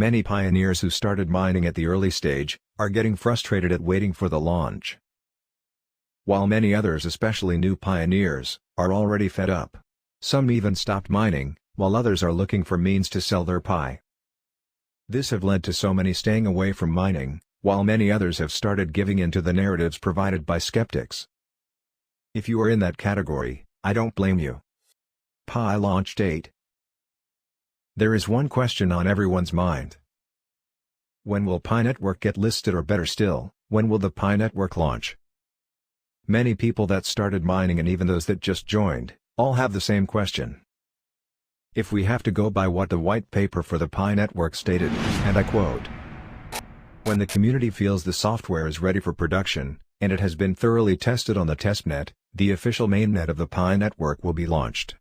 Many pioneers who started mining at the early stage are getting frustrated at waiting for the launch, while many others, especially new pioneers, are already fed up. Some even stopped mining, while others are looking for means to sell their Pi. This have led to so many staying away from mining, while many others have started giving in to the narratives provided by skeptics. If you are in that category, I don't blame you. Pi launch date. There is one question on everyone's mind. When will Pi Network get listed, or better still, when will the Pi Network launch? Many people that started mining and even those that just joined, all have the same question. If we have to go by what the white paper for the Pi Network stated, and I quote, "When the community feels the software is ready for production, and it has been thoroughly tested on the testnet, the official mainnet of the Pi Network will be launched,"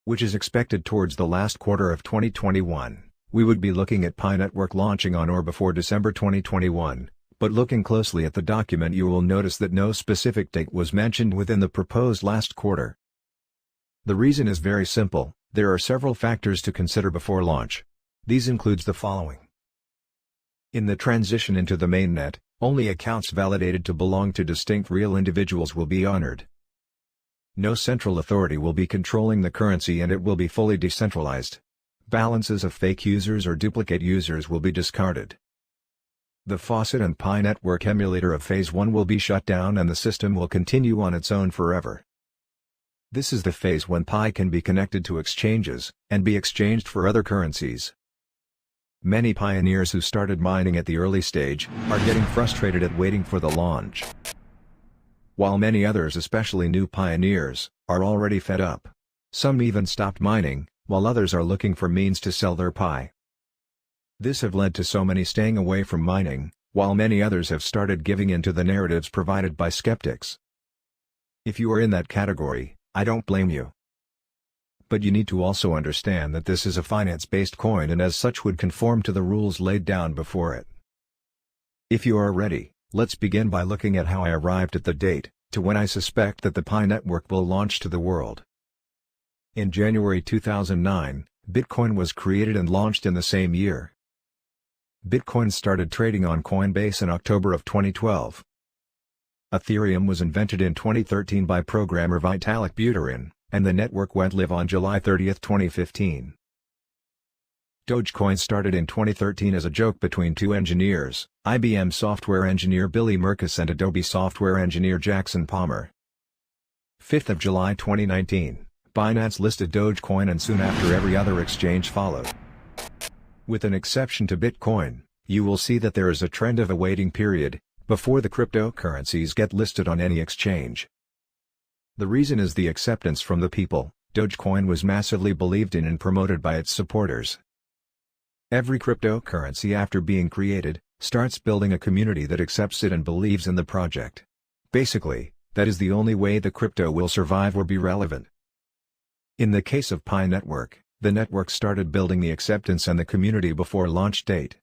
which is expected towards the last quarter of 2021. We would be looking at Pi Network launching on or before December 2021, but looking closely at the document you will notice that no specific date was mentioned within the proposed last quarter. The reason is very simple: there are several factors to consider before launch. These includes the following. In the transition into the mainnet, only accounts validated to belong to distinct real individuals will be honored. No central authority will be controlling the currency, and it will be fully decentralized. Balances of fake users or duplicate users will be discarded. The Faucet and Pi Network emulator of Phase 1 will be shut down, and the system will continue on its own forever. This is the phase when Pi can be connected to exchanges, and be exchanged for other currencies. Many pioneers who started mining at the early stage are getting frustrated at waiting for the launch, while many others, especially new pioneers, are already fed up. Some even stopped mining, while others are looking for means to sell their Pi. This have led to so many staying away from mining, while many others have started giving in to the narratives provided by skeptics. If you are in that category, I don't blame you. But you need to also understand that this is a finance-based coin, and as such would conform to the rules laid down before it. If you are ready, let's begin by looking at how I arrived at the date, to when I suspect that the Pi Network will launch to the world. In January 2009, Bitcoin was created and launched in the same year. Bitcoin started trading on Coinbase in October of 2012. Ethereum was invented in 2013 by programmer Vitalik Buterin, and the network went live on July 30, 2015. Dogecoin started in 2013 as a joke between two engineers, IBM software engineer Billy Merkus and Adobe software engineer Jackson Palmer. 5th of July 2019, Binance listed Dogecoin, and soon after every other exchange followed. With an exception to Bitcoin, you will see that there is a trend of a waiting period before the cryptocurrencies get listed on any exchange. The reason is the acceptance from the people. Dogecoin was massively believed in and promoted by its supporters. Every cryptocurrency after being created, starts building a community that accepts it and believes in the project. Basically, that is the only way the crypto will survive or be relevant. In the case of Pi Network, the network started building the acceptance and the community before launch date.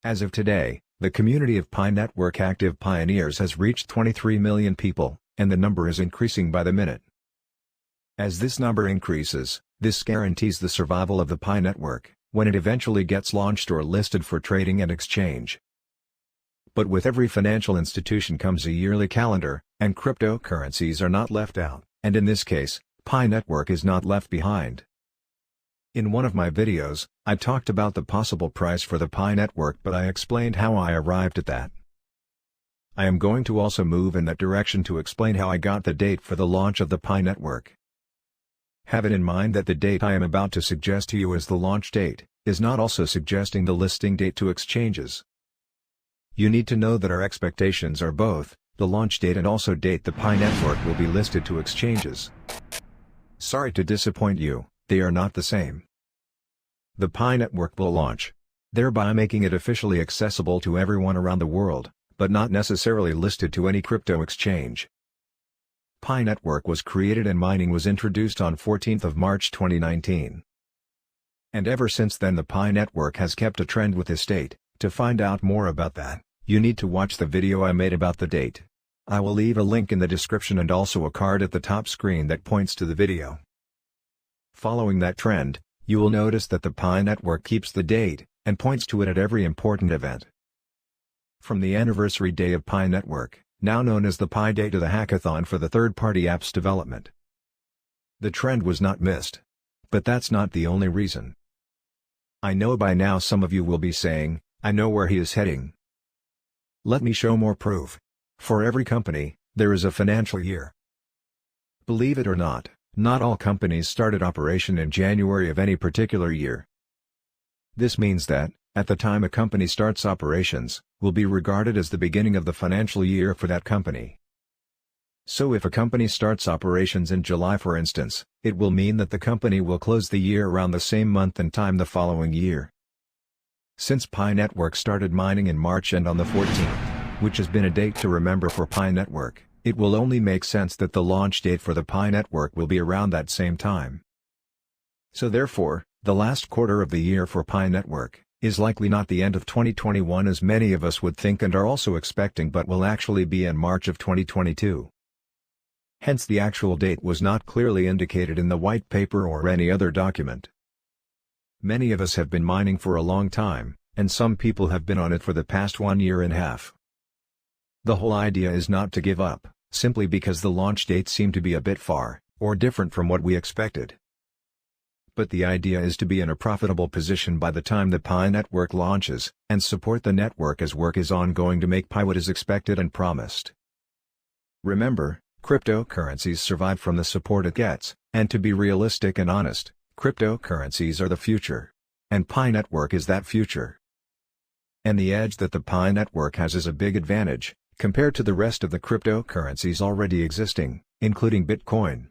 As of today, the community of Pi Network active pioneers has reached 23 million people, and the number is increasing by the minute. As this number increases, this guarantees the survival of the Pi Network, when it eventually gets launched or listed for trading and exchange. But with every financial institution comes a yearly calendar, and cryptocurrencies are not left out, and in this case, Pi Network is not left behind. In one of my videos, I talked about the possible price for the Pi Network, but I explained how I arrived at that. I am going to also move in that direction to explain how I got the date for the launch of the Pi Network. Have it in mind that the date I am about to suggest to you as the launch date, is not also suggesting the listing date to exchanges. You need to know that our expectations are both, the launch date and also date the Pi Network will be listed to exchanges. Sorry to disappoint you, they are not the same. The Pi Network will launch, thereby making it officially accessible to everyone around the world, but not necessarily listed to any crypto exchange. Pi Network was created and mining was introduced on 14th of March 2019. And ever since then the Pi Network has kept a trend with this date. To find out more about that, you need to watch the video I made about the date. I will leave a link in the description and also a card at the top screen that points to the video. Following that trend, you will notice that the Pi Network keeps the date, and points to it at every important event. From the anniversary day of Pi Network, now known as the Pi Day, to the hackathon for the third-party apps development. The trend was not missed. But that's not the only reason. I know by now some of you will be saying, I know where he is heading. Let me show more proof. For every company, there is a financial year. Believe it or not, not all companies started operation in January of any particular year. This means that, at the time a company starts operations, will be regarded as the beginning of the financial year for that company. So if a company starts operations in July, for instance, it will mean that the company will close the year around the same month and time the following year. Since Pi Network started mining in March and on the 14th, which has been a date to remember for Pi Network, it will only make sense that the launch date for the Pi Network will be around that same time. So therefore, the last quarter of the year for Pi Network is likely not the end of 2021 as many of us would think and are also expecting, but will actually be in March of 2022. Hence the actual date was not clearly indicated in the white paper or any other document. Many of us have been mining for a long time, and some people have been on it for the past 1.5 years. The whole idea is not to give up, simply because the launch dates seem to be a bit far, or different from what we expected. But the idea is to be in a profitable position by the time the Pi Network launches, and support the network as work is ongoing to make Pi what is expected and promised. Remember, cryptocurrencies survive from the support it gets, and to be realistic and honest, cryptocurrencies are the future. And Pi Network is that future. And the edge that the Pi Network has is a big advantage, compared to the rest of the cryptocurrencies already existing, including Bitcoin.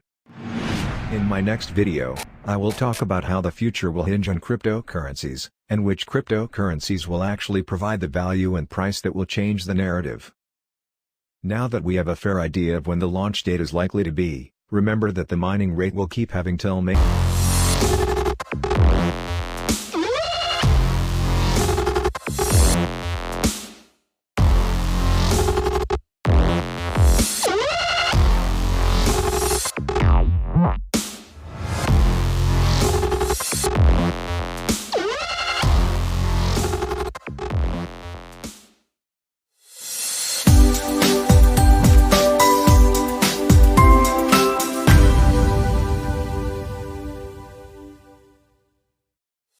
In my next video, I will talk about how the future will hinge on cryptocurrencies, and which cryptocurrencies will actually provide the value and price that will change the narrative. Now that we have a fair idea of when the launch date is likely to be, remember that the mining rate will keep having till May.